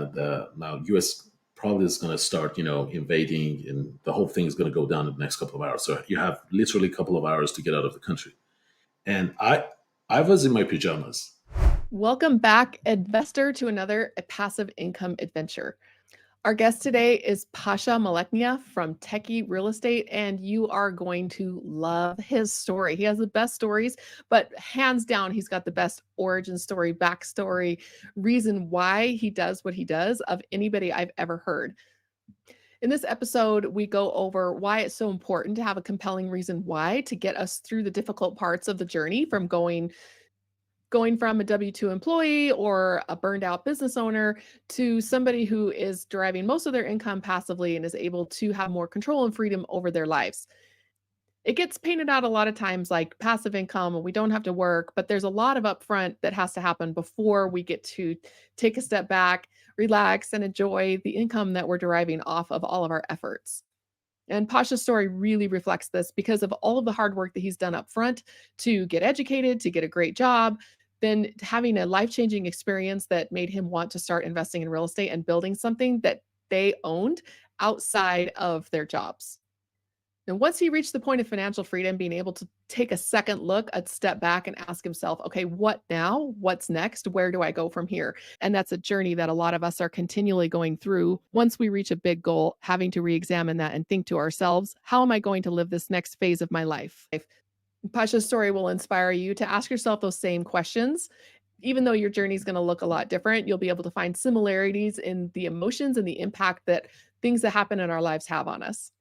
the now U.S. probably is going to start, invading, and the whole thing is going to go down in the next couple of hours. So you have literally a couple of hours to get out of the country. And I was in my pajamas. Welcome back, investor, to another passive income adventure. Our guest today is Pasha Maleknia from Techie Real Estate, and you are going to love his story. He has the best stories, but hands down, he's got the best origin story, backstory, reason why he does what he does of anybody I've ever heard. In this episode, we go over why it's so important to have a compelling reason why to get us through the difficult parts of the journey from going from a W-2 employee or a burned out business owner to somebody who is deriving most of their income passively and is able to have more control and freedom over their lives. It gets painted out a lot of times like passive income and we don't have to work, but there's a lot of upfront that has to happen before we get to take a step back, relax, and enjoy the income that we're deriving off of all of our efforts. And Pasha's story really reflects this because of all of the hard work that he's done up front to get educated, to get a great job, then having a life-changing experience that made him want to start investing in real estate and building something that they owned outside of their jobs. And once he reached the point of financial freedom, being able to take a second look, a step back and ask himself, okay, what now? What's next? Where do I go from here? And that's a journey that a lot of us are continually going through. Once we reach a big goal, having to re-examine that and think to ourselves, how am I going to live this next phase of my life? Pasha's story will inspire you to ask yourself those same questions. Even though your journey is going to look a lot different, you'll be able to find similarities in the emotions and the impact that things that happen in our lives have on us.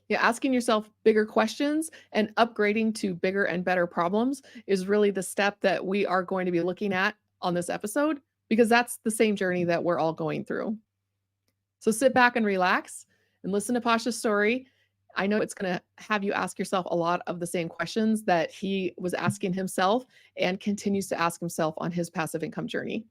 Yeah, asking yourself bigger questions and upgrading to bigger and better problems is really the step that we are going to be looking at on this episode because that's the same journey that we're all going through. So sit back and relax and listen to Pasha's story. I know it's going to have you ask yourself a lot of the same questions that he was asking himself and continues to ask himself on his passive income journey.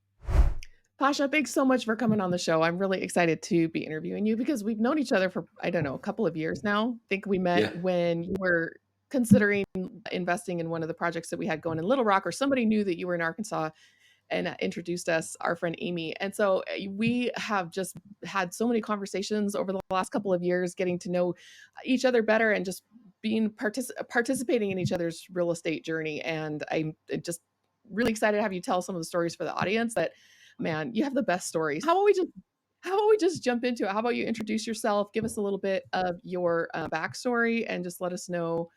Pasha, thanks so much for coming on the show. I'm really excited to be interviewing you because we've known each other for, I don't know, a couple of years now. I think we met Yeah. when you were considering investing in one of the projects that we had going in Little Rock, or somebody knew that you were in Arkansas and introduced us, our friend Amy. And so we have just had so many conversations over the last couple of years, getting to know each other better and just being participating in each other's real estate journey. And I'm just really excited to have you tell some of the stories for the audience. That, man, you have the best stories. How about we just jump into it? How about you introduce yourself, give us a little bit of your backstory, and just let us know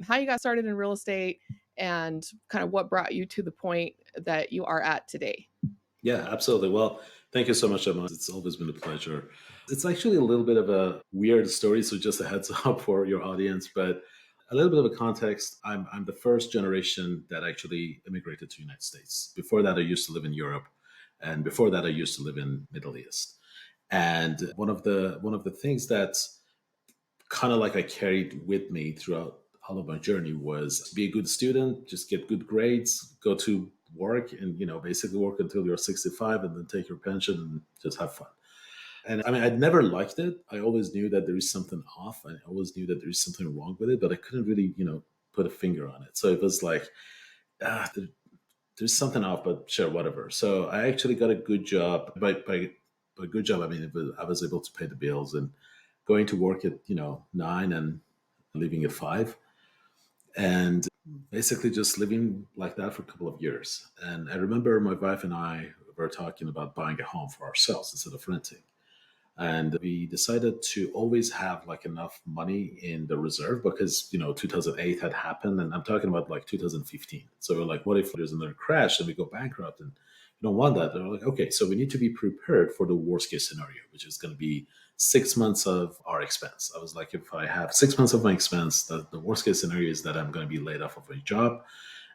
how you got started in real estate and kind of what brought you to the point that you are at today. Yeah, absolutely. Well, thank you so much, Emma. It's always been a pleasure. It's actually a little bit of a weird story, so just a heads up for your audience, but a little bit of a context. I'm the first generation that actually immigrated to the United States. Before that, I used to live in Europe, and before that, I used to live in Middle East. And one of the things that kind of like I carried with me throughout all of my journey was to be a good student, just get good grades, go to work, and basically work until you're 65, and then take your pension and just have fun. And I mean, I'd never liked it. I always knew that there is something off. I always knew that there is something wrong with it, but I couldn't really, put a finger on it. So it was like, there's something off, but sure, whatever. So I actually got a good job. By good job, I mean I was able to pay the bills and going to work at 9 and leaving at 5, and basically just living like that for a couple of years. And I remember my wife and I were talking about buying a home for ourselves instead of renting. And we decided to always have like enough money in the reserve because 2008 had happened, and I'm talking about like 2015. So we're like, what if there's another crash and we go bankrupt? And you don't want that. And we're like, okay, so we need to be prepared for the worst case scenario, which is going to be 6 months of our expense. I was like, if I have 6 months of my expense, the worst case scenario is that I'm going to be laid off of a job,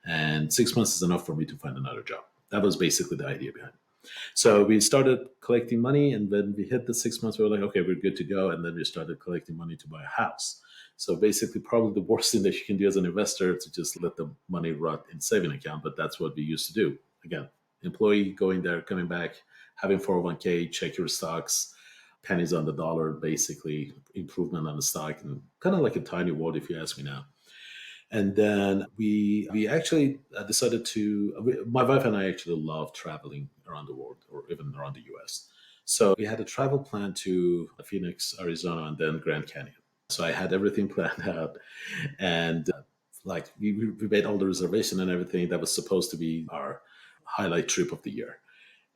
and 6 months is enough for me to find another job. That was basically the idea behind it. So we started collecting money, and when we hit the 6 months, we were like, okay, we're good to go. And then we started collecting money to buy a house. So basically, probably the worst thing that you can do as an investor to just let the money rot in saving account. But that's what we used to do. Again, employee going there, coming back, having 401k, check your stocks, pennies on the dollar, basically improvement on the stock, and kind of like a tiny world if you ask me now. And then we actually decided to. My wife and I actually love traveling around the world or even around the U.S. So we had a travel plan to Phoenix, Arizona, and then Grand Canyon. So I had everything planned out, and like we made all the reservation and everything. That was supposed to be our highlight trip of the year.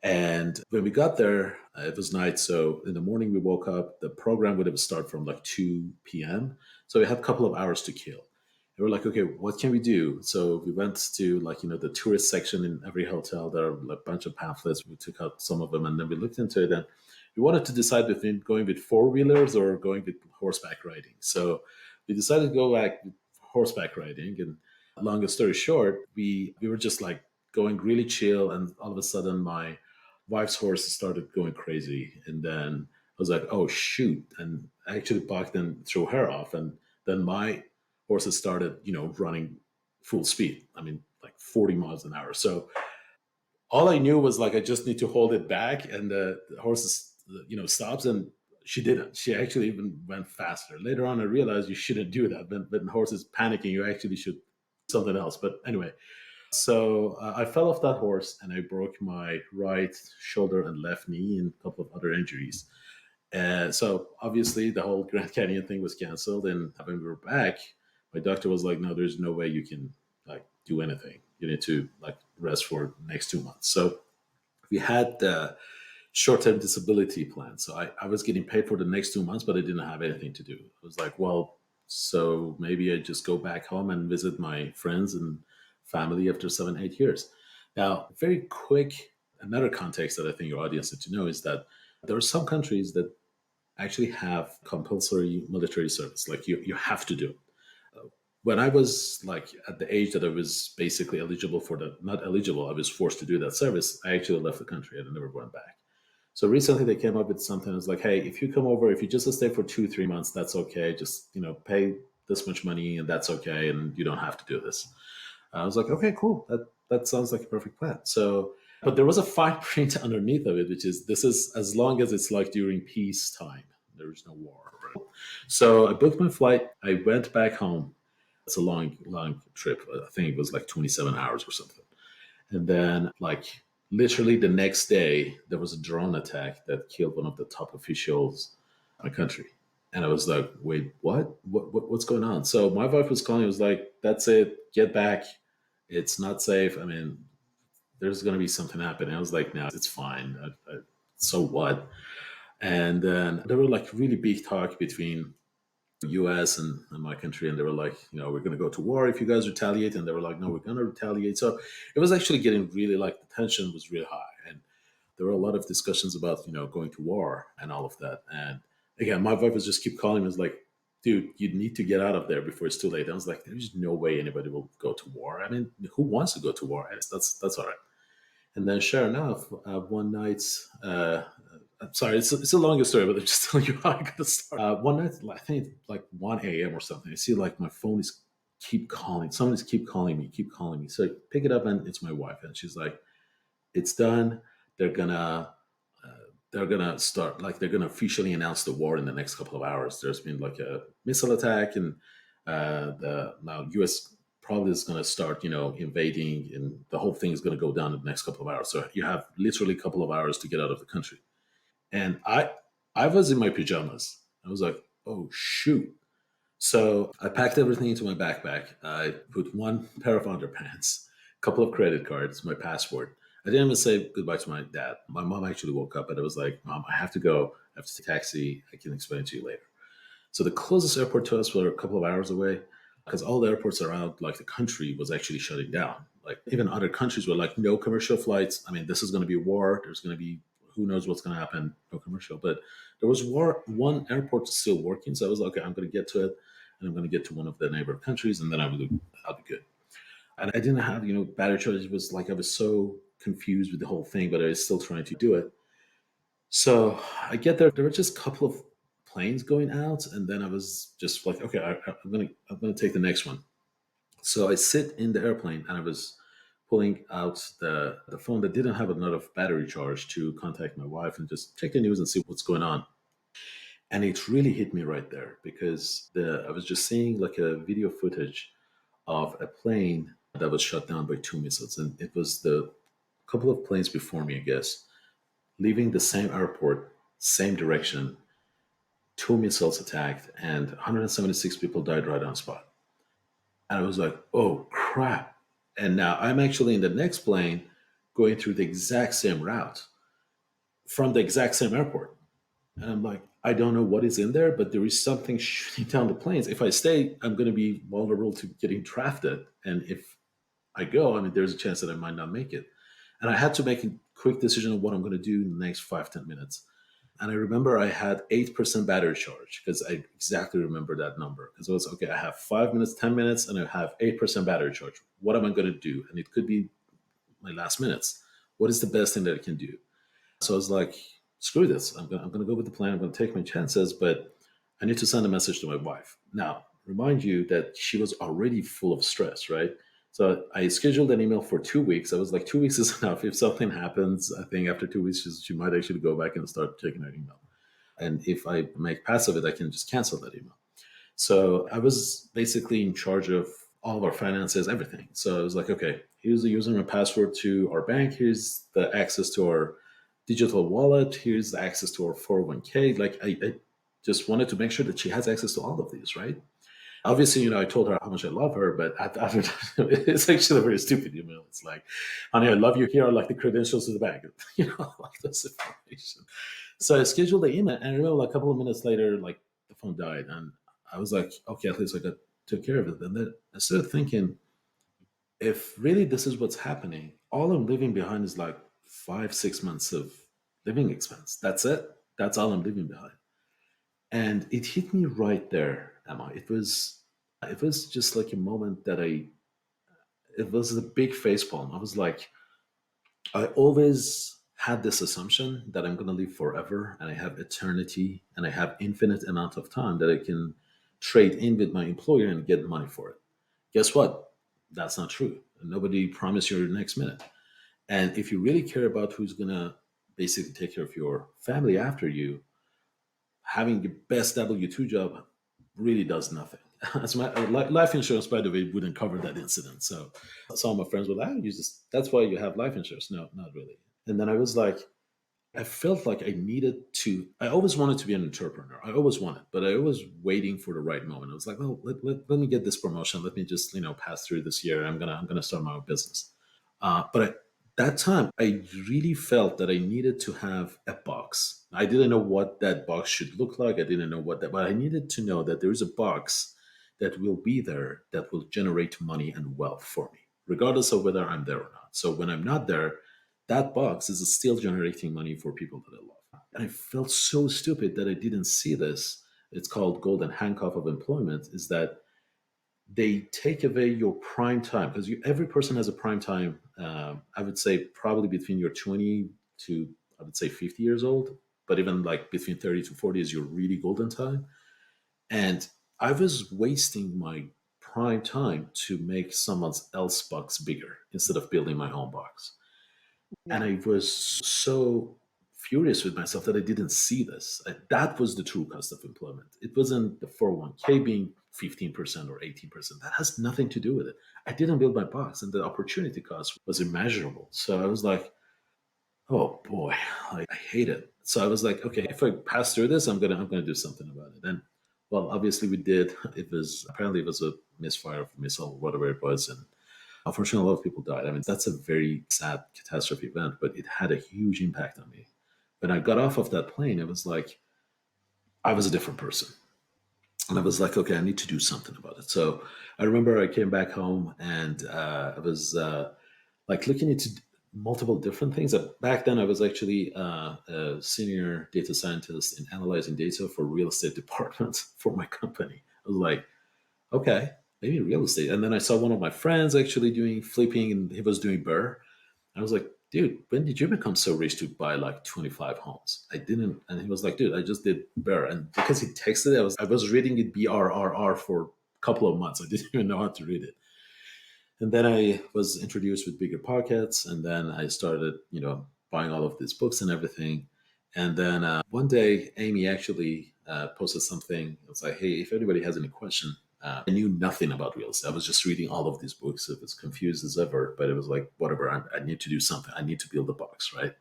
And when we got there, it was night. So in the morning, we woke up. The program would have started from like 2 p.m. So we had a couple of hours to kill. And we're like, okay, what can we do? So we went to like, the tourist section in every hotel. There are like, a bunch of pamphlets. We took out some of them and then we looked into it. And we wanted to decide between going with four wheelers or going with horseback riding. So we decided to go back with horseback riding. And longest story short, we were just like going really chill. And all of a sudden, my wife's horse started going crazy, and then I was like, "Oh shoot!" And I actually bucked and threw her off, and then my horses started, running full speed. I mean, like 40 miles an hour. So all I knew was like I just need to hold it back, and the horses, stops, and she didn't. She actually even went faster. Later on, I realized you shouldn't do that. When the horse is panicking, you actually should do something else. But anyway, so I fell off that horse and I broke my right shoulder and left knee and a couple of other injuries. And so obviously the whole Grand Canyon thing was canceled. And when we were back, my doctor was like, "No, there's no way you can like do anything. You need to like rest for the next 2 months." So we had the short-term disability plan. So I was getting paid for the next 2 months, but I didn't have anything to do. I was like, well, so maybe I just go back home and visit my friends and family after 7, 8 years. Now, very quick, another context that I think your audience need to know is that there are some countries that actually have compulsory military service, like you have to do it. When I was like at the age that I was basically eligible for the, not eligible, I was forced to do that service, I actually left the country and I never went back. So recently they came up with something that's like, hey, if you come over, if you just stay for 2, 3 months, that's okay. Just, pay this much money and that's okay. And you don't have to do this. I was like, okay, cool. That sounds like a perfect plan. So, but there was a fine print underneath of it, which is this is as long as it's like during peacetime. There is no war. Right? So I booked my flight. I went back home. It's a long, long trip. I think it was like 27 hours or something. And then, like, literally the next day, there was a drone attack that killed one of the top officials in the country. And I was like, wait, what? What's going on? So my wife was calling. I was like, that's it. Get back. It's not safe. I mean, there's going to be something happening. I was like, no, it's fine. So what? And then there were like really big talk between US and my country, and they were like, we're going to go to war if you guys retaliate. And they were like, no, we're going to retaliate. So it was actually getting really like the tension was really high. And there were a lot of discussions about, going to war and all of that. And again, my wife was just keep calling me, was like, dude, you need to get out of there before it's too late. And I was like, there's no way anybody will go to war. I mean, who wants to go to war? That's all right. And then, sure enough, one night, I'm sorry, it's a longer story, but I'm just telling you how I got to start. One night, I think like 1 a.m. or something, I see like my phone is keep calling. Somebody's keep calling me, keep calling me. So I pick it up, and it's my wife, and she's like, "It's done. They're gonna." They're gonna start like they're gonna officially announce the war in the next couple of hours. There's been like a missile attack, and the now U.S. probably is going to start, invading, and the whole thing is going to go down in the next couple of hours. So you have literally a couple of hours to get out of the country. And I was in my pajamas. I was like, oh shoot. So I packed everything into my backpack. I put one pair of underpants, a couple of credit cards, my passport. I didn't even say goodbye to my dad. My mom actually woke up, and I was like, Mom, I have to go. I have to take a taxi. I can explain it to you later. So the closest airport to us were a couple of hours away, because all the airports around like the country was actually shutting down. Like even other countries were like, no commercial flights. I mean, this is going to be war. There's going to be who knows what's going to happen. No commercial, but there was one airport still working. So I was like, okay, I'm going to get to it, and I'm going to get to one of the neighbor countries, and then I'll be good. And I didn't have battery charge. It was like I was so confused with the whole thing, but I was still trying to do it. So I get there. There were just a couple of planes going out, and then I was just like, okay, I'm gonna take the next one. So I sit in the airplane, and I was pulling out the phone that didn't have enough battery charge to contact my wife and just check the news and see what's going on. And it really hit me right there, because I was just seeing like a video footage of a plane that was shot down by two missiles, and it was the couple of planes before me, I guess. leaving the same airport, same direction, two missiles attacked, and 176 people died right on spot. And I was like, oh crap. And now I'm actually in the next plane going through the exact same route from the exact same airport. And I'm like, I don't know what is in there, but there is something shooting down the planes. If I stay, I'm going to be vulnerable to getting drafted. And if I go, I mean, there's a chance that I might not make it. And I had to make a quick decision of what I'm going to do in the next 5, 10 minutes. And I remember I had 8% battery charge because I exactly remember that number. Because it was okay, I have 5 minutes, 10 minutes, and I have 8% battery charge. What am I going to do? And it could be my last minutes. What is the best thing that I can do? So I was like, screw this. I'm gonna go with the plan. I'm gonna take my chances, but I need to send a message to my wife. Now, remind you that she was already full of stress, right? So I scheduled an email for 2 weeks. I was like, 2 weeks is enough. If something happens, I think after 2 weeks, she might actually go back and start checking her email. And if I make pass of it, I can just cancel that email. So I was basically in charge of all of our finances, everything. So I was like, okay, here's the username and password to our bank. Here's the access to our digital wallet. Here's the access to our 401k. Like I just wanted to make sure that she has access to all of these, right? Obviously, I told her how much I love her, but after that, it's actually a very stupid email. It's like, honey, I love you. Here are like the credentials to the bank, like this information. So I scheduled the email, and I remember like a couple of minutes later, like the phone died, and I was like, okay, at least I got took care of it. And then I started thinking, if really this is what's happening, all I'm leaving behind is like 5, 6 months of living expense. That's it. That's all I'm leaving behind. And it hit me right there, Emma. It was just like a moment that it was a big facepalm. I was like, I always had this assumption that I'm going to live forever and I have eternity and I have infinite amount of time that I can trade in with my employer and get money for it. Guess what? That's not true. Nobody promised you your next minute. And if you really care about who's going to basically take care of your family after you, having the best W-2 job really does nothing. As my life insurance, by the way, wouldn't cover that incident. So some of my friends were like, "Oh, you just that's why you have life insurance." No, not really. And then I was like, I felt like I needed to. I always wanted to be an entrepreneur. I always wanted, but I was waiting for the right moment. I was like, well, let me get this promotion. Let me just pass through this year. I'm gonna start my own business. But at that time, I really felt that I needed to have a box. I didn't know what that box should look like. I didn't know but I needed to know that there is a box that will be there that will generate money and wealth for me, regardless of whether I'm there or not. So when I'm not there, that box is still generating money for people that I love. And I felt so stupid that I didn't see this. It's called golden handcuff of employment, is that they take away your prime time because every person has a prime time. I would say probably between your 20 to I would say 50 years old, but even like between 30 to 40 is your really golden time. And I was wasting my prime time to make someone else's box bigger instead of building my own box. And Yeah. I was so furious with myself that I didn't see this. That was the true cost of employment. It wasn't the 401k being 15% or 18%. That has nothing to do with it. I didn't build my box, and the opportunity cost was immeasurable. So I was like, oh boy, I hate it. So I was like, okay, if I pass through this, I'm gonna do something about it. And well, obviously we did. It was a misfire of a missile, whatever it was, and unfortunately, a lot of people died. I mean, that's a very sad catastrophe event, but it had a huge impact on me. When I got off of that plane, it was like I was a different person. And I was like, okay, I need to do something about it. So I remember I came back home and I was like looking into multiple different things. Back then, I was actually a senior data scientist in analyzing data for real estate department for my company. I was like, okay, maybe real estate. And then I saw one of my friends actually doing flipping and he was doing Burr. I was like, dude, when did you become so rich to buy like 25 homes? I didn't. And he was like, dude, I just did Burr. And because he texted it, I was reading it BRRR for a couple of months. I didn't even know how to read it. And then I was introduced with bigger pockets. And then I started, buying all of these books and everything. And then one day, Amy actually posted something. It was like, hey, if anybody has any question, I knew nothing about real estate. I was just reading all of these books. I was confused as ever, but it was like, whatever, I need to do something. I need to build a box, right?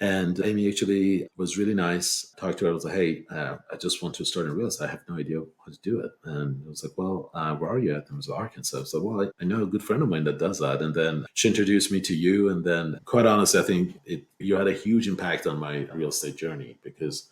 And Amy actually was really nice. Talked to her. I was like, hey, I just want to start in real estate. I have no idea how to do it. And I was like, well, where are you at? And it was Arkansas. I was like, well, I know a good friend of mine that does that. And then she introduced me to you. And then, quite honestly, I think you had a huge impact on my real estate journey because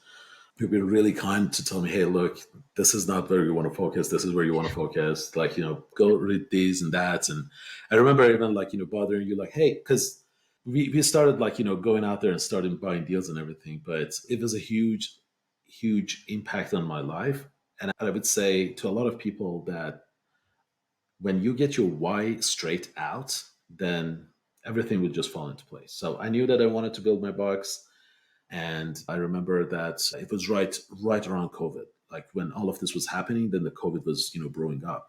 you've been really kind to tell me, hey, look, this is not where you want to focus. This is where you want to focus. Like, go read these and that. And I remember even like, bothering you like, hey, because we started like, going out there and starting buying deals and everything. But it was a huge, huge impact on my life. And I would say to a lot of people that when you get your why straight out, then everything will just fall into place. So I knew that I wanted to build my box. And I remember that it was right around COVID, like when all of this was happening, then the COVID was, brewing up.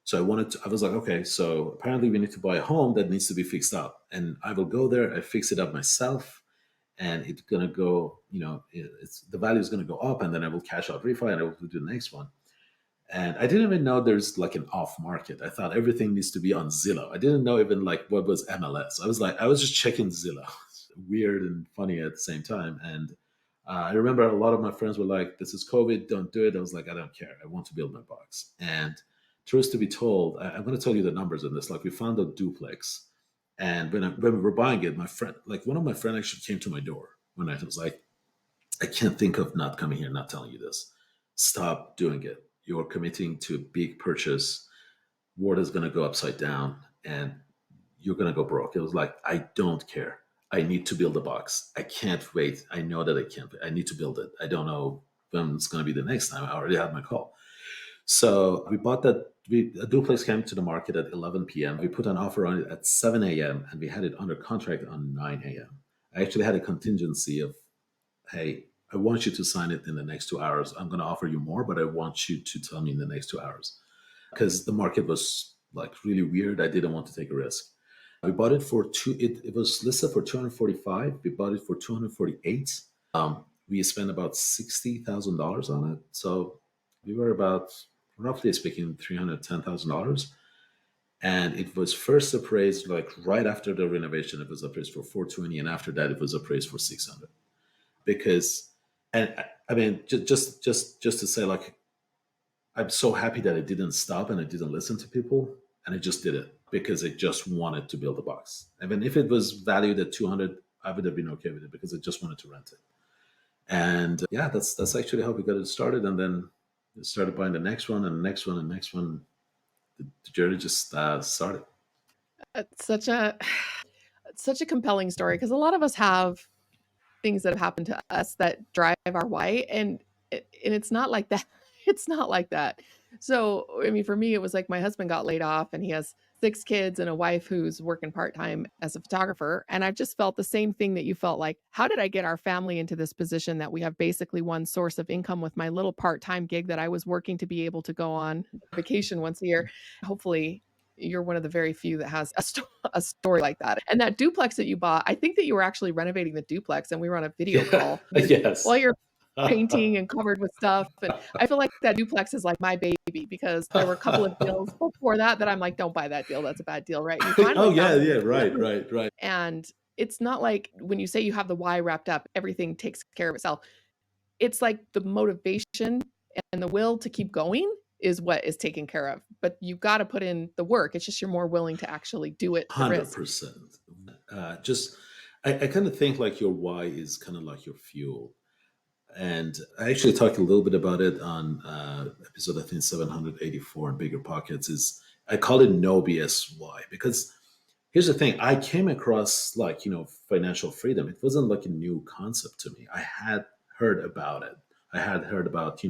So I was like, okay, so apparently we need to buy a home that needs to be fixed up. And I will go there, I fix it up myself, and it's gonna go, it's the value is gonna go up, and then I will cash out refi and I will do the next one. And I didn't even know there's like an off market. I thought everything needs to be on Zillow. I didn't know even like what was MLS. I was just checking Zillow. Weird and funny at the same time. And I remember a lot of my friends were like, this is COVID, don't do it. I was like, I don't care. I want to build my box. And truth to be told, I'm going to tell you the numbers on this. Like we found a duplex. And when we were buying it, my friend, like one of my friends actually came to my door one night. I was like, I can't think of not coming here, not telling you this. Stop doing it. You're committing to a big purchase. World is going to go upside down and you're going to go broke. It was like, I don't care. I need to build a box. I can't wait. I know that I can't. I need to build it. I don't know when it's going to be the next time. I already had my call. So we bought that. A duplex came to the market at 11 p.m. We put an offer on it at 7 a.m. and we had it under contract on 9 a.m. I actually had a contingency of, hey, I want you to sign it in the next 2 hours. I'm going to offer you more, but I want you to tell me in the next 2 hours because the market was like really weird. I didn't want to take a risk. We bought it for it was listed for 245. We bought it for 248. We spent about $60,000 on it. So we were about, roughly speaking, $310,000. And it was first appraised like right after the renovation. It was appraised for 420, and after that, it was appraised for 600. Because, and I mean, just to say, like, I'm so happy that I didn't stop and I didn't listen to people, and I just did it because I just wanted to build a box. Even if it was valued at 200, I would have been okay with it because I just wanted to rent it. And yeah, that's actually how we got it started. And then we started buying the next one and the next one and the next one. The journey just started. It's such a compelling story because a lot of us have things that have happened to us that drive our why, and it's not like that. It's not like that. So, I mean, for me, it was like my husband got laid off, and he has 6 kids and a wife who's working part time as a photographer. And I've just felt the same thing that you felt like. How did I get our family into this position that we have basically one source of income with my little part time gig that I was working to be able to go on vacation once a year? Hopefully, you're one of the very few that has a story like that. And that duplex that you bought, I think that you were actually renovating the duplex and we were on a video Yeah. call while Yes. you're painting and covered with stuff. And I feel like that duplex is like my baby because there were a couple of deals before that I'm like, don't buy that deal. That's a bad deal, right? And you Oh finally yeah, found yeah, something. right, right, right. And it's not like when you say you have the why wrapped up, everything takes care of itself. It's like the motivation and the will to keep going is what is taken care of. But you've got to put in the work. It's just you're more willing to actually do it, the risk. 100%. Just, I kind of think like your why is kind of like your fuel. And I actually talked a little bit about it on episode, I think, 784 in Bigger Pockets. Is I call it no BS why because here's the thing. I came across like, financial freedom. It wasn't like a new concept to me. I had heard about it. I had heard about,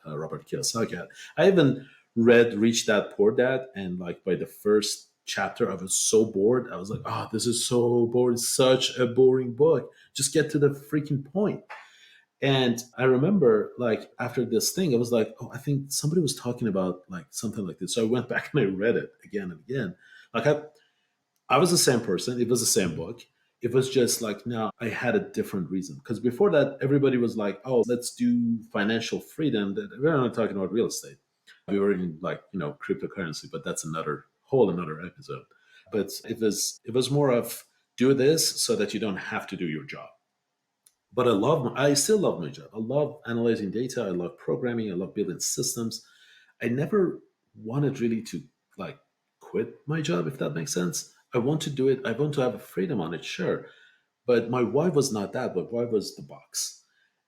Robert Kiyosaki. I even read Rich Dad Poor Dad. And like by the first chapter, I was so bored. I was like, oh, this is so boring. Such a boring book. Just get to the freaking point. And I remember like after this thing, I was like, oh, I think somebody was talking about like something like this. So I went back and I read it again and again. Like I was the same person. It was the same book. It was just like now I had a different reason. Because before that, everybody was like, oh, let's do financial freedom. We're not talking about real estate. We were in like, cryptocurrency, but that's another episode. But it was more of do this so that you don't have to do your job. But I still love my job. I love analyzing data. I love programming. I love building systems. I never wanted really to like quit my job, if that makes sense. I want to do it. I want to have a freedom on it, sure. But my wife was not that. My wife was the box,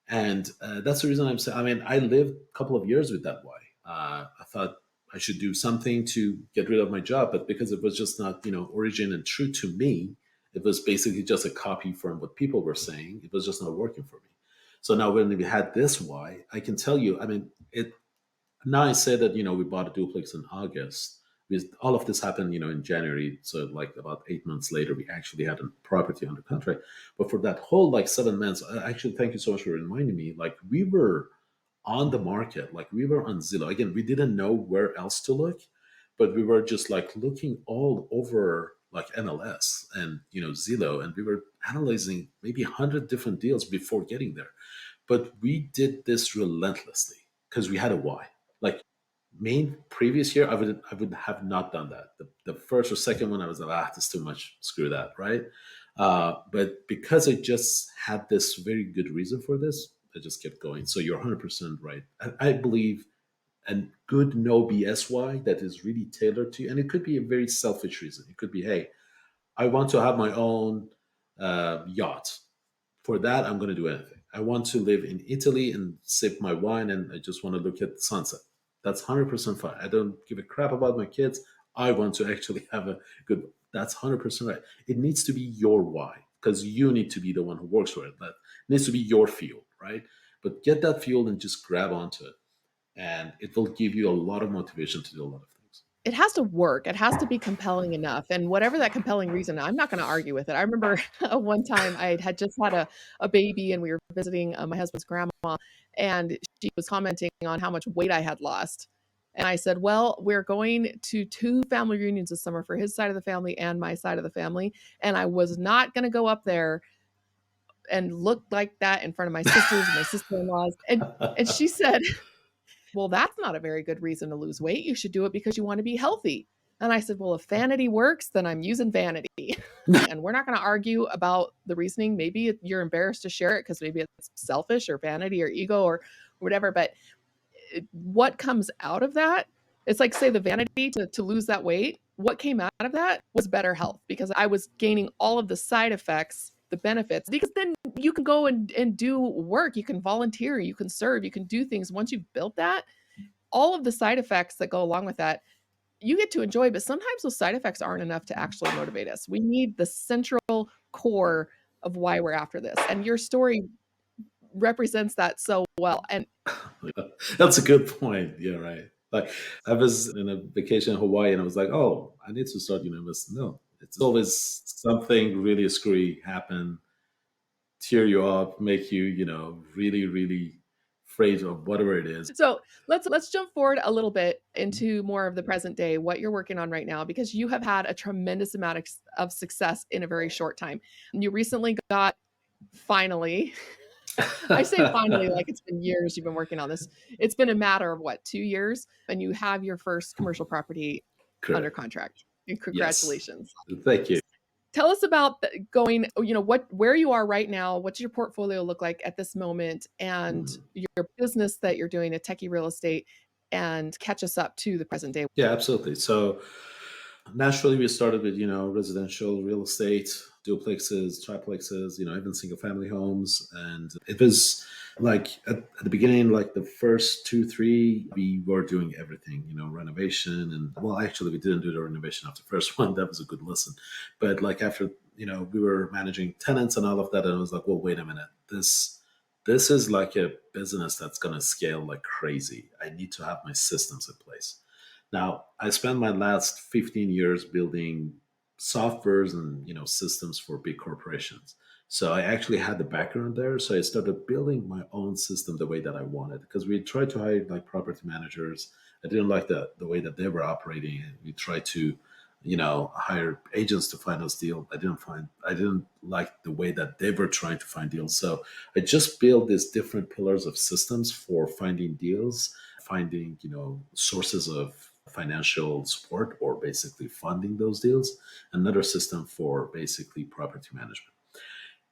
and that's the reason I'm saying. I mean, I lived a couple of years with that wife. I thought I should do something to get rid of my job, but because it was just not, origin and true to me, it was basically just a copy from what people were saying. It was just not working for me. So now when we had this why, I can tell you, I mean, it now I say that we bought a duplex in August. All of this happened, in January. So like about 8 months later, we actually had a property under contract. But for that whole like 7 months, actually, thank you so much for reminding me. Like we were on the market, like we were on Zillow. Again, we didn't know where else to look, but we were just like looking all over like MLS and Zillow, and we were analyzing maybe 100 different deals before getting there. But we did this relentlessly because we had a why. Like main previous year, I would have not done that. The first or second one, I was like, this is too much. Screw that, right? But because I just had this very good reason for this, I just kept going. So you're 100% right. I believe a good no BS why that is really tailored to you, and it could be a very selfish reason. It could be, hey, I want to have my own yacht. For that, I'm going to do anything. I want to live in Italy and sip my wine, and I just want to look at the sunset. That's 100% fine. I don't give a crap about my kids. I want to actually have a good. That's 100% right. It needs to be your why because you need to be the one who works for it. That needs to be your fuel, right? But get that fuel and just grab onto it, and it will give you a lot of motivation to do a lot of things. It has to work. It has to be compelling enough, and whatever that compelling reason, I'm not gonna argue with it. I remember one time I had just had a baby, and we were visiting, my husband's grandma, and she was commenting on how much weight I had lost, and I said, "Well, we're going to 2 family reunions this summer for his side of the family and my side of the family, and I was not gonna go up there and look like that in front of my sisters and my sister-in-laws," and she said, well, that's not a very good reason to lose weight. You should do it because you want to be healthy. And I said, well, if vanity works, then I'm using vanity. And we're not going to argue about the reasoning. Maybe you're embarrassed to share it because maybe it's selfish or vanity or ego or whatever. But what comes out of that? It's like, say, the vanity to lose that weight. What came out of that was better health because I was gaining all of the side effects, the benefits, because then you can go and do work. You can volunteer, you can serve, you can do things. Once you've built that, all of the side effects that go along with that, you get to enjoy, but sometimes those side effects aren't enough to actually motivate us. We need the central core of why we're after this. And your story represents that so well. And That's a good point. Yeah, right. Like I was in a vacation in Hawaii and I was like, oh, I need to start investing. No, it's always something really screwy happen, tear you up, make you, really, really afraid of whatever it is. so let's jump forward a little bit into more of the present day, what you're working on right now, because you have had a tremendous amount of success in a very short time. You recently got finally I say finally, like it's been years you've been working on this. It's been a matter of what, 2 years? And you have your first commercial property under Correct. contract. And Yes. congratulations. Thank you. Tell us about going, what where you are right now, what's your portfolio look like at this moment, and Mhm. your business that you're doing at Techie Real Estate, and catch us up to the present day. Yeah, absolutely. So naturally, we started with residential real estate, duplexes, triplexes, even single family homes, and it was like at the beginning, like the first two, three, we were doing everything, renovation, and well, actually, we didn't do the renovation after the first one. That was a good lesson, but like after we were managing tenants and all of that, and I was like, well, wait a minute, this is like a business that's going to scale like crazy. I need to have my systems in place. Now, I spent my last 15 years building softwares and systems for big corporations. So I actually had the background there. So I started building my own system the way that I wanted because we tried to hire like property managers. I didn't like the way that they were operating. And we tried to, hire agents to find us deals. I didn't like the way that they were trying to find deals. So I just built these different pillars of systems for finding deals, finding, sources of financial support or basically funding those deals, another system for basically property management.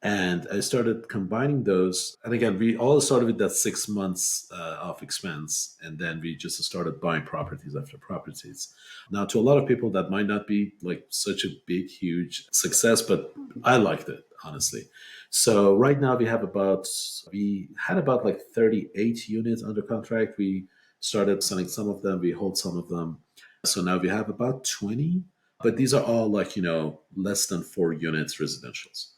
And I started combining those. And again, we all started with that 6 months of expense. And then we just started buying properties after properties. Now, to a lot of people, that might not be like such a big, huge success, but I liked it, honestly. So right now we had about like 38 units under contract. We started selling some of them, we hold some of them. So now we have about 20, but these are all like, less than 4 units residentials.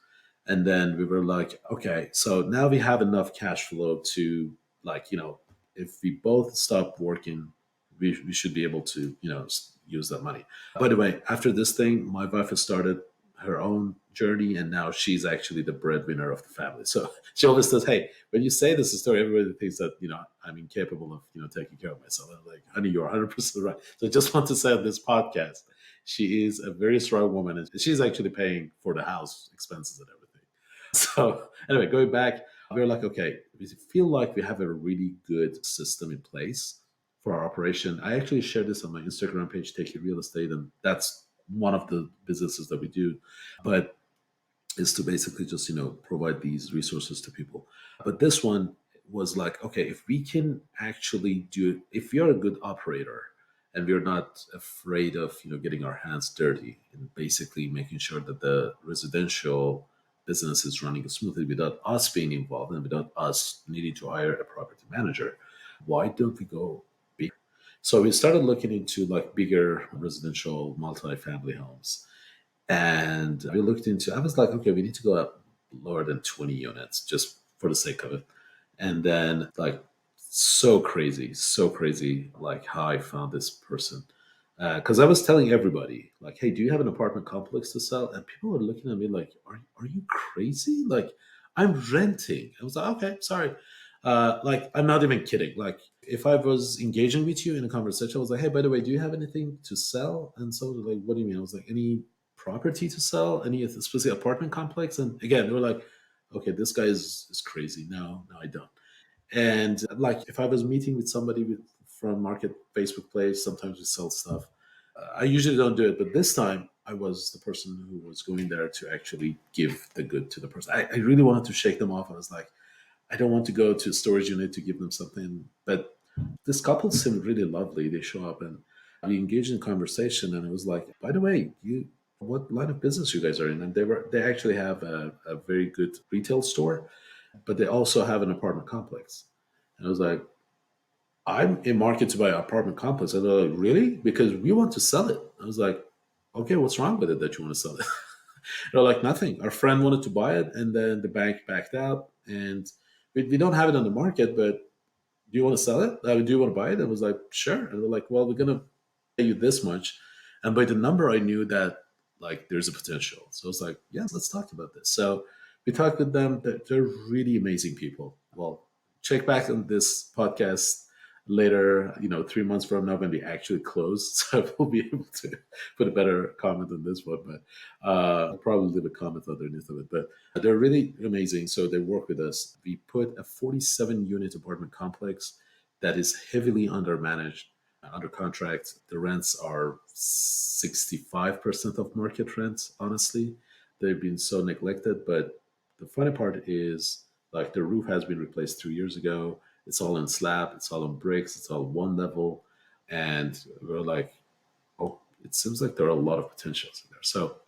And then we were like, okay, so now we have enough cash flow to, like, if we both stop working, we should be able to, use that money. By the way, after this thing, my wife has started her own journey, and now she's actually the breadwinner of the family. So she always says, hey, when you say this story, everybody thinks that, I'm incapable of, taking care of myself. I'm like, honey, you're 100% right. So I just want to say on this podcast, she is a very strong woman, and she's actually paying for the house expenses and everything. So anyway, going back, we are like, okay, we feel like we have a really good system in place for our operation. I actually shared this on my Instagram page, Take Your Real Estate, and that's one of the businesses that we do. But is to basically just provide these resources to people. But this one was like, okay, if we can actually do it, if you're a good operator and we're not afraid of getting our hands dirty and basically making sure that the residential business is running smoothly without us being involved and without us needing to hire a property manager, why don't we go big? So we started looking into like bigger residential multi-family homes, and we looked into, I was like, okay, we need to go up lower than 20 units just for the sake of it. And then, like, so crazy, like how I found this person. Because I was telling everybody, like, hey, do you have an apartment complex to sell? And people were looking at me like, are you crazy? Like, I'm renting. I was like, okay, sorry. Like, I'm not even kidding. Like, if I was engaging with you in a conversation, I was like, hey, by the way, do you have anything to sell? And so, like, what do you mean? I was like, any property to sell, any specific apartment complex? And again, they were like, okay, this guy is crazy. No, I don't. And like, if I was meeting with somebody from Market Facebook Place, sometimes we sell stuff. I usually don't do it, but this time I was the person who was going there to actually give the good to the person. I really wanted to shake them off. I was like, I don't want to go to a storage unit to give them something. But this couple seemed really lovely. They show up and we engaged in conversation, and it was like, by the way, you what line of business you guys are in? And they actually have a very good retail store, but they also have an apartment complex. And I was like, I'm in market to buy an apartment complex. And they're like, really? Because we want to sell it. I was like, okay, what's wrong with it that you want to sell it? They're like, nothing. Our friend wanted to buy it, and then the bank backed out, and we don't have it on the market, but do you want to sell it? Do you want to buy it? I was like, sure. And they're like, well, we're going to pay you this much. And by the number, I knew that like there's a potential. So I was like, yes, let's talk about this. So we talked with them. They're really amazing people. Well, check back on this podcast later, 3 months from now when we actually close. So I will be able to put a better comment on this one, but I'll probably leave a comment underneath of it. But they're really amazing. So they work with us. We put a 47 unit apartment complex that is heavily undermanaged, under contract. The rents are 65% of market rents, honestly. They've been so neglected. But the funny part is, like, the roof has been replaced 2 years ago. It's all in slab, it's all in bricks, it's all one level. And we're like, oh, it seems like there are a lot of potentials in there. So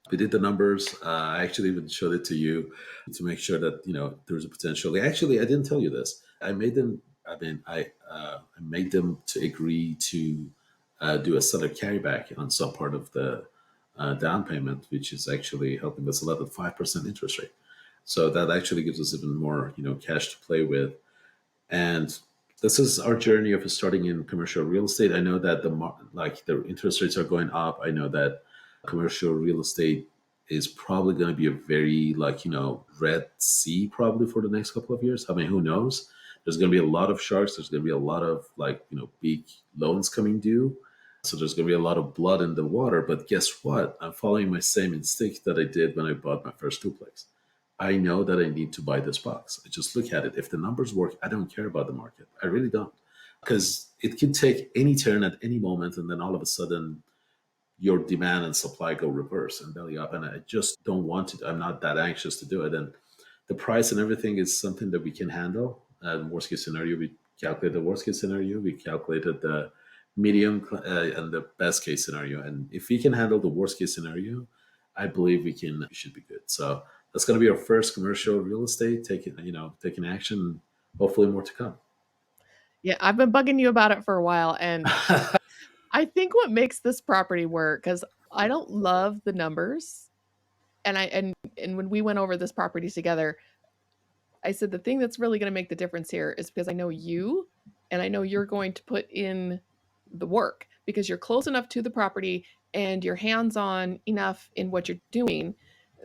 we did the numbers. I actually even showed it to you to make sure that there's a potential. Actually, I didn't tell you this. I made them. I made them to agree to do a seller carryback on some part of the down payment, which is actually helping us a lot at 5% interest rate. So that actually gives us even more cash to play with. And this is our journey of starting in commercial real estate. I know that the interest rates are going up. I know that commercial real estate is probably going to be a very red sea probably for the next couple of years. I mean, who knows? There's going to be a lot of sharks. There's going to be a lot of big loans coming due. So there's going to be a lot of blood in the water. But guess what? I'm following my same instinct that I did when I bought my first duplex. I know that I need to buy this box. I just look at it. If the numbers work, I don't care about the market. I really don't. Because it can take any turn at any moment, and then all of a sudden your demand and supply go reverse and belly up. And I just don't want to. I'm not that anxious to do it. And the price and everything is something that we can handle. Worst case scenario, we calculated the worst case scenario. We calculated the medium and the best case scenario. And if we can handle the worst case scenario, I believe we should be good. So that's going to be our first commercial real estate taking action. Hopefully, more to come. Yeah, I've been bugging you about it for a while, and I think what makes this property work, because I don't love the numbers, and when we went over this property together, I said the thing that's really going to make the difference here is because I know you and I know you're going to put in the work because you're close enough to the property and you're hands-on enough in what you're doing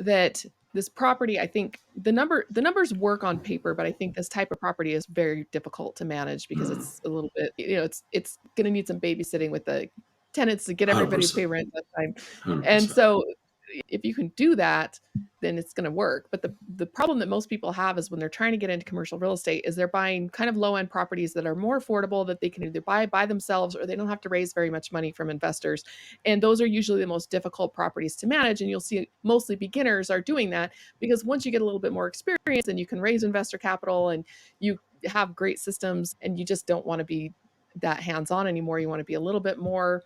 that this property, I think the numbers work on paper, but I think this type of property is very difficult to manage because Mm, it's a little bit, it's going to need some babysitting with the tenants to get everybody to 100%. pay rent that time. And 100%. so if you can do that, then it's going to work. But the problem that most people have is when they're trying to get into commercial real estate is they're buying kind of low end properties that are more affordable that they can either buy by themselves or they don't have to raise very much money from investors. And those are usually the most difficult properties to manage. And you'll see mostly beginners are doing that because once you get a little bit more experience and you can raise investor capital and you have great systems and you just don't want to be that hands on anymore. You want to be a little bit more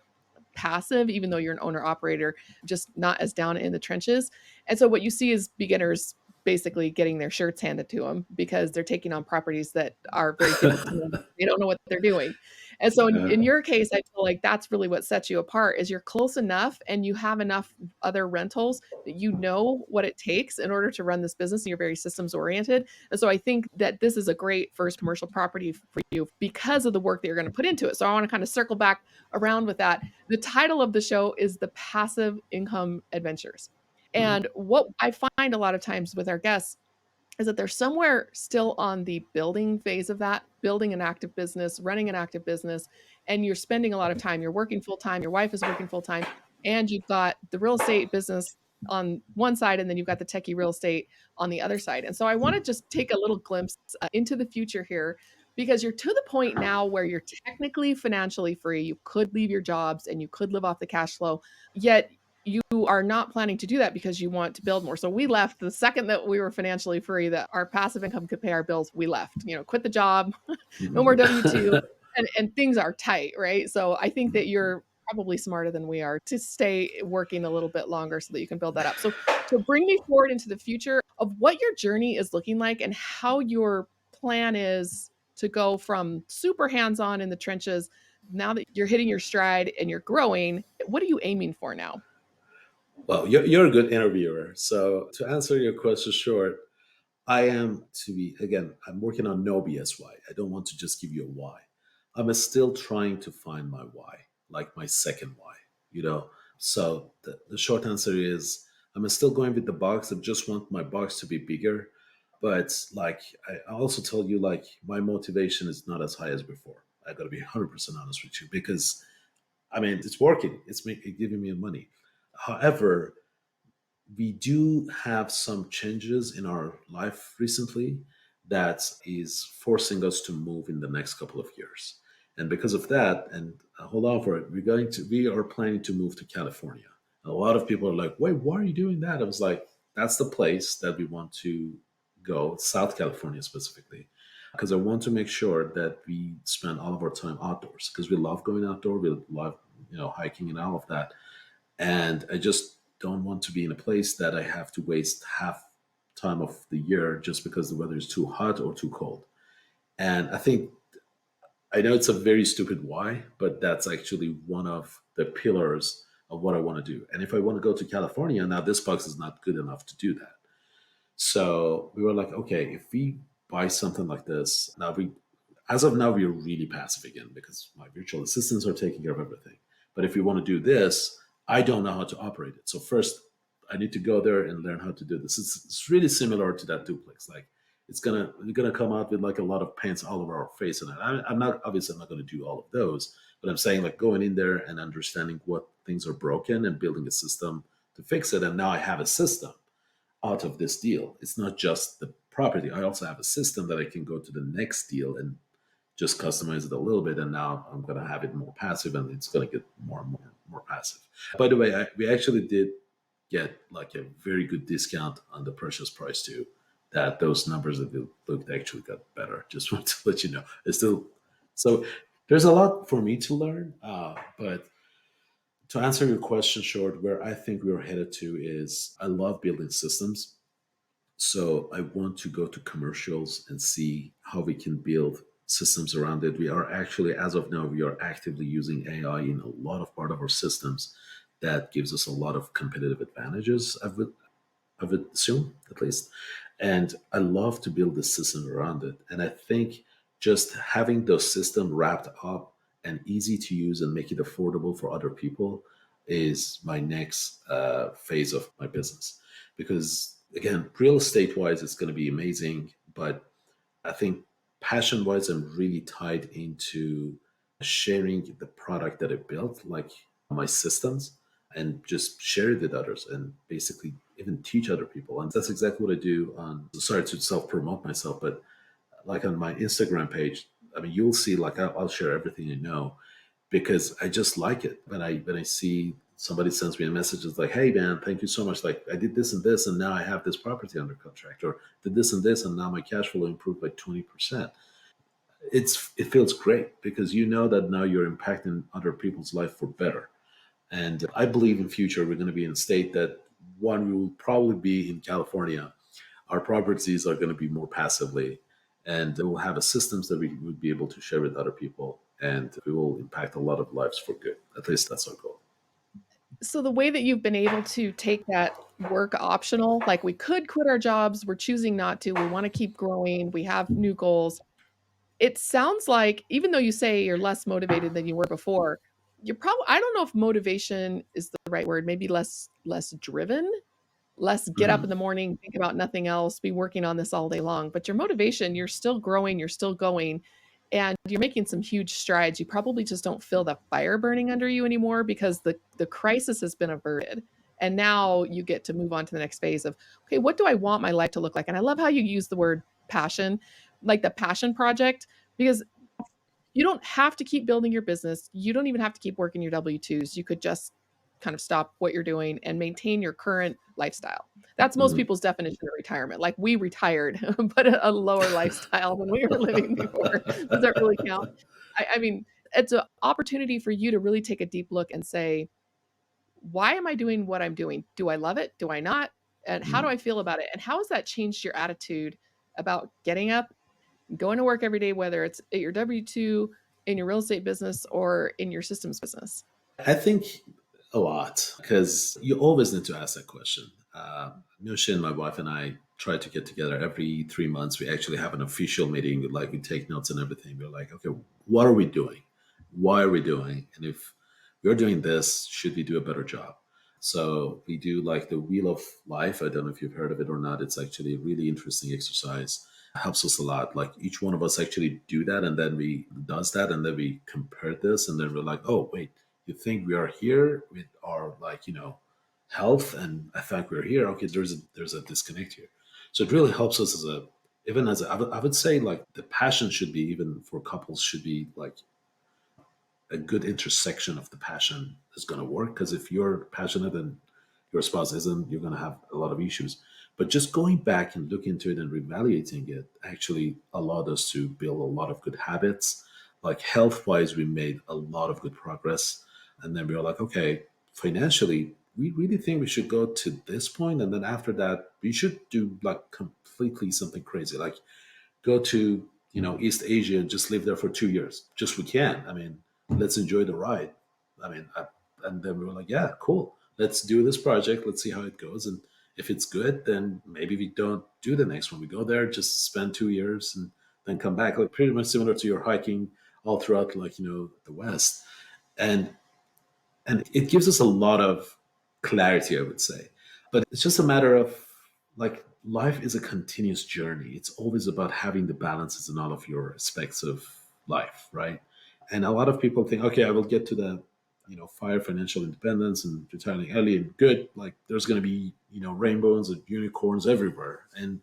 passive, even though you're an owner operator, just not as down in the trenches. And so what you see is beginners basically getting their shirts handed to them because they're taking on properties that are very difficult to manage. They don't know what they're doing. And so in Uh, your case, I feel like that's really what sets you apart is you're close enough and you have enough other rentals that you know what it takes in order to run this business and you're very systems oriented. And so I think that this is a great first commercial property for you because of the work that you're going to put into it. So I want to kind of circle back around with that. The title of the show is The Passive Income Adventures. mm, And what I find a lot of times with our guests is that they're somewhere still on the building phase of that, building an active business, running an active business, and you're spending a lot of time. You're working full time, your wife is working full time, and you've got the real estate business on one side, and then you've got the techie real estate on the other side. And so I want to just take a little glimpse into the future here because you're to the point now where you're technically financially free. You could leave your jobs and you could live off the cash flow, yet you are not planning to do that because you want to build more. So we left the second that we were financially free, that our passive income could pay our bills. We left, quit the job, no more W 2, and things are tight, right? So I think that you're probably smarter than we are to stay working a little bit longer so that you can build that up. So bring me forward into the future of what your journey is looking like and how your plan is to go from super hands-on in the trenches now that you're hitting your stride and you're growing. What are you aiming for now? well, you're a good interviewer. So to answer your question short, I am to be again. I'm working on no BS why. I don't want to just give you a why. I'm still trying to find my why, like my second why. You know. So the short answer is I'm still going with the box. I just want my box to be bigger. But like I also told you, like my motivation is not as high as before. I got to be 100% honest with you because I mean it's working. It's giving me money. However, we do have some changes in our life recently that is forcing us to move in the next couple of years. And because of that, and hold on for it, we are planning to move to California. A lot of people are like, wait, why are you doing that? I was like, that's the place that we want to go, South California specifically, because I want to make sure that we spend all of our time outdoors because we love going outdoor, we love, hiking and all of that, and I just don't want to be in a place that I have to waste half time of the year just because the weather is too hot or too cold. And I think I know it's a very stupid why, but that's actually one of the pillars of what I want to do. And if I want to go to California, now this box is not good enough to do that. So we were like, okay, if we buy something like this, as of now, we're really passive again because my virtual assistants are taking care of everything. But if we want to do this, I don't know how to operate it. So first, I need to go there and learn how to do this. It's really similar to that duplex. Like you're gonna come out with like a lot of paints all over our face, and I'm not obviously I'm not going to do all of those, but I'm saying like going in there and understanding what things are broken and building a system to fix it. And now I have a system out of this deal. It's not just the property. I also have a system that I can go to the next deal and just customize it a little bit, and now I'm going to have it more passive, and it's going to get more and more passive. By the way, we actually did get like a very good discount on the purchase price too. That those numbers that we looked actually got better. Just want to let you know. It's still so. There's a lot for me to learn, but to answer your question short, where I think we're headed to is I love building systems. So I want to go to commercials and see how we can build systems around it. We are actually, as of now, we are actively using AI in a lot of part of our systems. That gives us a lot of competitive advantages. I would assume, at least. And I love to build the system around it. And I think just having the system wrapped up and easy to use and make it affordable for other people is my next phase of my business. Because again, real estate wise, it's going to be amazing. But I think passion wise, I'm really tied into sharing the product that I built, like my systems, and just share it with others and basically even teach other people. And that's exactly what I do on, sorry to self promote myself, but like on my Instagram page, I mean, you'll see like I'll share everything I know because I just like it. When I see somebody sends me a message, it's like, hey man, thank you so much. Like I did this and this, and now I have this property under contract, or did this and this, and now my cash flow improved by 20%. It feels great because you know that now you're impacting other people's life for better. And I believe in future we're going to be in a state that one, we will probably be in California. Our properties are going to be more passively, and we'll have a systems that we would be able to share with other people, and we will impact a lot of lives for good. At least that's our goal. So the way that you've been able to take that work optional, like we could quit our jobs, we're choosing not to, we want to keep growing, we have new goals. It sounds like even though you say you're less motivated than you were before, you're probably I don't know if motivation is the right word, maybe less driven. Let's get up in Mhm. the morning, think about nothing else, be working on this all day long. But your motivation, you're still growing, you're still going, and you're making some huge strides. You probably just don't feel the fire burning under you anymore because the crisis has been averted. And now you get to move on to the next phase of, okay, what do I want my life to look like? And I love how you use the word passion, like the passion project, because you don't have to keep building your business. You don't even have to keep working your W-2s. You could just kind of stop what you're doing and maintain your current lifestyle. That's most Mhm. people's definition of retirement. Like we retired, but a lower lifestyle than we were living before. Does that really count? I mean, it's an opportunity for you to really take a deep look and say, why am I doing what I'm doing? Do I love it? Do I not? And how do Mhm. I feel about it? And how has that changed your attitude about getting up, going to work every day, whether it's at your W 2, in your real estate business, or in your systems business? I think a lot because you always need to ask that question. Nushin, my wife, and I try to get together every 3 months. We actually have an official meeting, like we take notes and everything. We're like, okay, what are we doing? Why are we doing? And if we're doing this, should we do a better job? So we do like the Wheel of Life. I don't know if you've heard of it or not. It's actually a really interesting exercise. Helps us a lot. Like each one of us actually do that, and then we does that, and then we compare this, and then we're like, oh wait, you think we are here with our like health, and I think we're here. Okay, there's a disconnect here. So it really helps us as a even as a, I would say like the passion should be even for couples should be like a good intersection of the passion is going to work, because if you're passionate and your spouse isn't, you're going to have a lot of issues. But just going back and looking into it and reevaluating it actually allowed us to build a lot of good habits. Like health wise, we made a lot of good progress. And then we were like, okay, financially, we really think we should go to this point, and then after that, we should do like completely something crazy. Like go to East Asia and just live there for 2 years. Just we can. I mean, let's enjoy the ride. I mean, and then we were like, yeah, cool. Let's do this project. Let's see how it goes. And if it's good, then maybe we don't do the next one. We go there, just spend 2 years, and then come back. Like pretty much similar to your hiking all throughout, like the West. And it gives us a lot of clarity, I would say. But it's just a matter of like life is a continuous journey. It's always about having the balances in all of your aspects of life, right? And a lot of people think, okay, I will get to the fire financial independence and retiring early and good. Like there's going to be rainbows and unicorns everywhere. And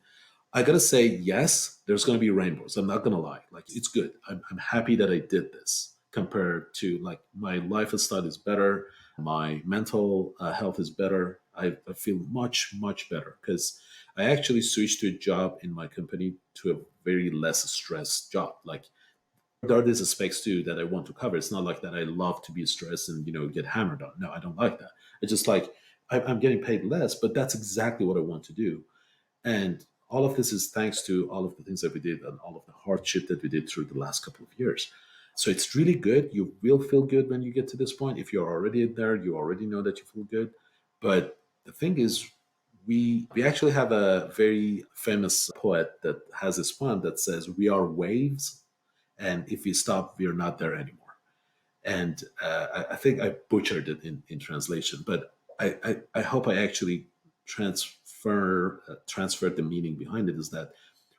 I gotta say, yes, there's gonna be rainbows. I'm not gonna lie. Like, it's good. I'm happy that I did this compared to, like, my lifestyle is better. My mental health is better. I feel much, much better because I actually switched to a job in my company to a very less stressed job. Like, there are these aspects too that I want to cover. It's not like that I love to be stressed and, get hammered on. No, I don't like that. It's just like I'm getting paid less, but that's exactly what I want to do. And all of this is thanks to all of the things that we did and all of the hardship that we did through the last couple of years. So it's really good. You will feel good when you get to this point. If you're already there, you already know that you feel good. But the thing is, we actually have a very famous poet that has this poem that says, "We are waves, and if we stop, we are not there anymore." And I think I butchered it in translation, but I hope I actually transferred the meaning behind it, is that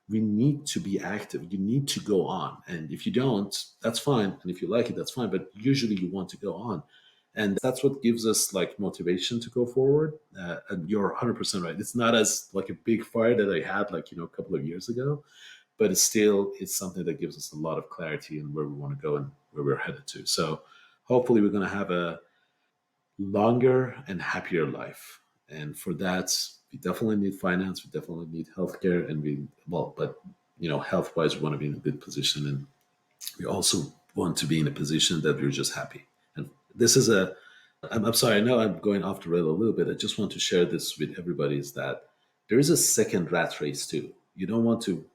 we need to be active. You need to go on, and if you don't, that's fine. And if you like it, that's fine. But usually, you want to go on, and that's what gives us like motivation to go forward. And you're 100% right. It's not as like a big fire that I had like a couple of years ago, but it's something that gives us a lot of clarity in where we want to go and where we're headed to. So hopefully we're going to have a longer and happier life. And for that, we definitely need finance, we definitely need healthcare, and but health wise, we want to be in a good position, and we also want to be in a position that we're just happy. And this is I'm sorry, I know I'm going off the rail a little bit. I just want to share this with everybody, is that there is a second rat race too. You don't want to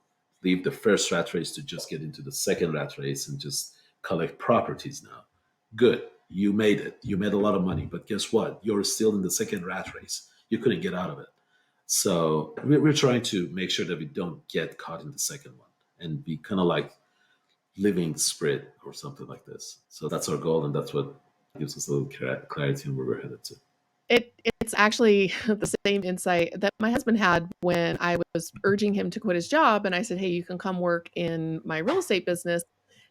leave the first rat race to just get into the second rat race and just collect properties now. Good. You made it. You made a lot of money. But guess what? You're still in the second rat race. You couldn't get out of it. So we're trying to make sure that we don't get caught in the second one and be kind of like living spirit or something like this. So that's our goal, and that's what gives us a little clarity on where we're headed to. It's actually the same insight that my husband had when I was urging him to quit his job, and I said, "Hey, you can come work in my real estate business,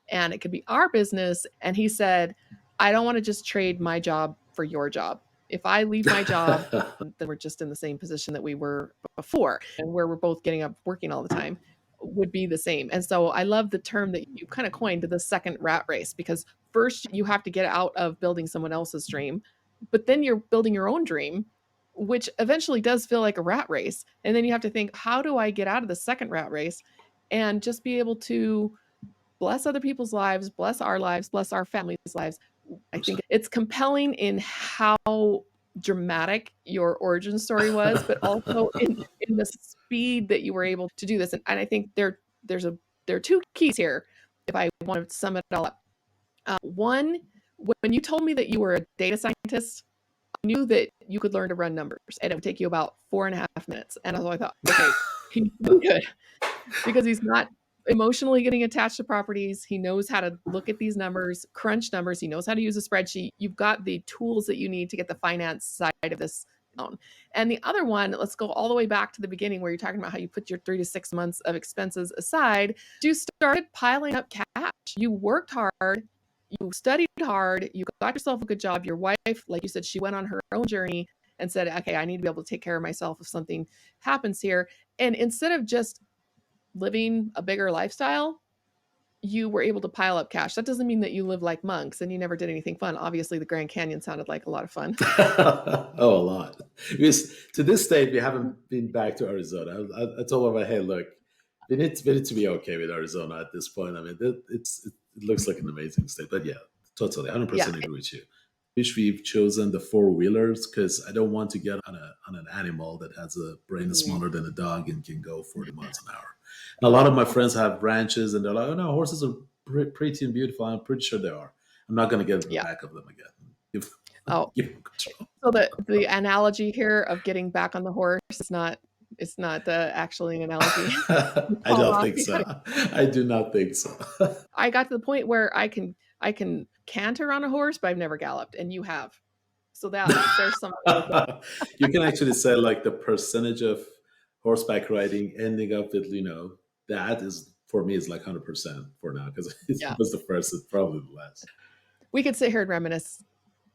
and it could be our business." And he said, "I don't want to just trade my job for your job. If I leave my job, then we're just in the same position that we were before, and where we're both getting up working all the time would be the same." And so I love the term that you kind of coined, the second rat race, because first you have to get out of building someone else's dream, but then you're building your own dream, which eventually does feel like a rat race. And then you have to think, how do I get out of the second rat race and just be able to bless other people's lives, bless our lives, bless our families' lives? I think it's compelling in how dramatic your origin story was, but also in the speed that you were able to do this. And I think there are two keys here. If I want to sum it all up, one, when you told me that you were a data scientist, I knew that you could learn to run numbers, and it would take you about 4.5 minutes. And so I thought, okay, he's really good because he's not emotionally getting attached to properties. He knows how to look at these numbers, crunch numbers. He knows how to use a spreadsheet. You've got the tools that you need to get the finance side of this down. And the other one, let's go all the way back to the beginning where you're talking about how you put your 3 to 6 months of expenses aside. You started piling up cash. You worked hard. You studied hard. You got yourself a good job. Your wife, like you said, she went on her own journey and said, okay, I need to be able to take care of myself if something happens here. And instead of just living a bigger lifestyle, you were able to pile up cash. That doesn't mean that you live like monks and you never did anything fun. Obviously, the Grand Canyon sounded like a lot of fun. Oh, a lot. Because to this date, we haven't been back to Arizona. I told her, hey, look, we need to be okay with Arizona at this point. I mean, it looks like an amazing state. But yeah, totally, Yeah. 100% agree with you. Wish we've chosen the four wheelers because I don't want to get on an animal that has a brain Mm. smaller than a dog and can go 40 miles an hour. And a lot of my friends have ranches, and they're like, "Oh no, horses are pretty and beautiful." I'm pretty sure they are. I'm not going to get in the Yeah. back of them again. Give, Oh, give them control. so the analogy here of getting back on the horse is not, it's not actually an analogy. You I fall don't off. think so. I do not think so. I got to the point where I can canter on a horse, but I've never galloped, and you have. So that there's some. You can actually say like the percentage of horseback riding ending up with that is for me is like 100% for now because it Yeah. was the first, it's probably the last. We could sit here and reminisce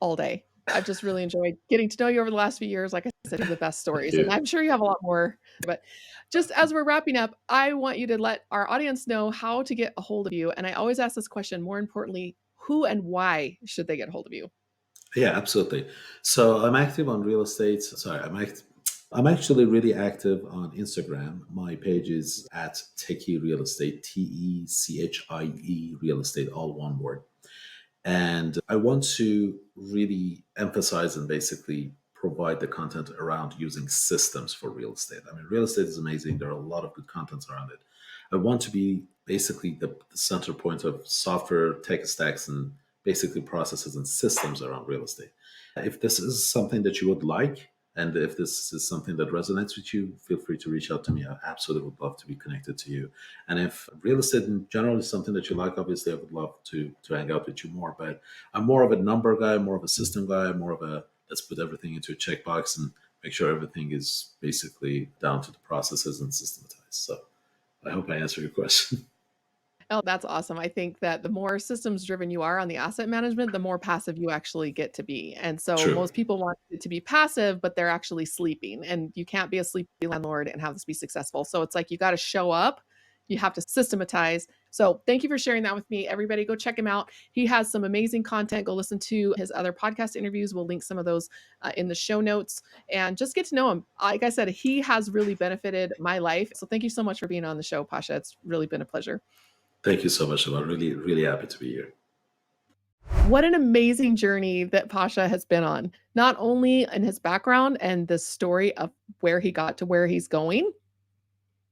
all day. I've just really enjoyed getting to know you over the last few years. Like I said, you have the best Thank stories, and you. I'm sure you have a lot more. But just as we're wrapping up, I want you to let our audience know how to get a hold of you. And I always ask this question, more importantly, who and why should they get a hold of you? Yeah, absolutely. So I'm active on real estate. Sorry, I'm actually really active on Instagram. My page is at Techie Real Estate, TECHIE Real Estate, all one word. And I want to really emphasize and basically provide the content around using systems for real estate. I mean, real estate is amazing. There are a lot of good contents around it. I want to be basically the center point of software, tech stacks, and basically processes and systems around real estate. If this is something that you would like, and if this is something that resonates with you, feel free to reach out to me. I absolutely would love to be connected to you. And if real estate in general is something that you like, obviously I would love to hang out with you more. But I'm more of a number guy, more of a system guy, more of a let's put everything into a checkbox and make sure everything is basically down to the processes and systematized. So I hope I answered your question. Oh, that's awesome. I think that the more systems driven you are on the asset management, the more passive you actually get to be. And so True. most people want it to be passive, but they're actually sleeping. And you can't be a sleepy landlord and have this be successful. So it's like you got to show up, you have to systematize. So thank you for sharing that with me. Everybody go check him out. He has some amazing content. Go listen to his other podcast interviews. We'll link some of those in the show notes and just get to know him. Like I said, he has really benefited my life. So thank you so much for being on the show, Pasha. It's really been a pleasure. Thank you so much. I'm really, really happy to be here. What an amazing journey that Pasha has been on, not only in his background and the story of where he got to where he's going,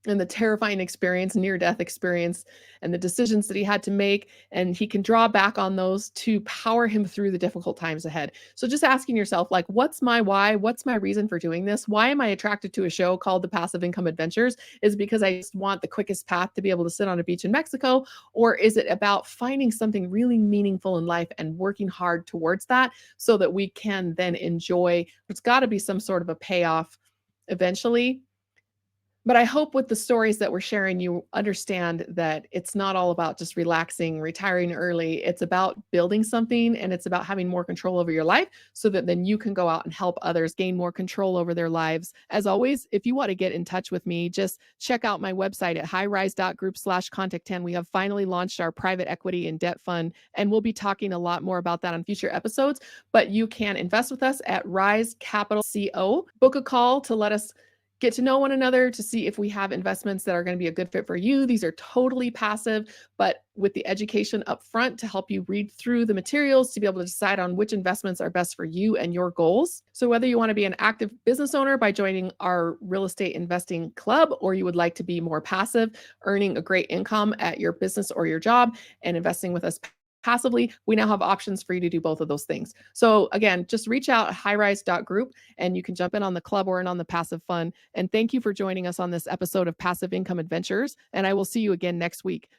and the terrifying experience, near death experience, and the decisions that he had to make. And he can draw back on those to power him through the difficult times ahead. So just asking yourself, like, what's my why? What's my reason for doing this? Why am I attracted to a show called The Passive Income Adventures? Is it because I just want the quickest path to be able to sit on a beach in Mexico? Or is it about finding something really meaningful in life and working hard towards that so that we can then enjoy? There's got to be some sort of a payoff eventually, but I hope with the stories that we're sharing, you understand that it's not all about just relaxing, retiring early. It's about building something and it's about having more control over your life so that then you can go out and help others gain more control over their lives. As always, if you want to get in touch with me, just check out my website at highrise.group/contact10. We have finally launched our private equity and debt fund, and we'll be talking a lot more about that on future episodes. But you can invest with us at Rise Capital CO. Book a call to let us get to know one another to see if we have investments that are going to be a good fit for you. These are totally passive, but with the education up front to help you read through the materials to be able to decide on which investments are best for you and your goals. So whether you want to be an active business owner by joining our real estate investing club, or you would like to be more passive, earning a great income at your business or your job and investing with us passively, we now have options for you to do both of those things. So again, just reach out at highrise.group and you can jump in on the club or in on the passive fund. And thank you for joining us on this episode of Passive Income Adventures. And I will see you again next week.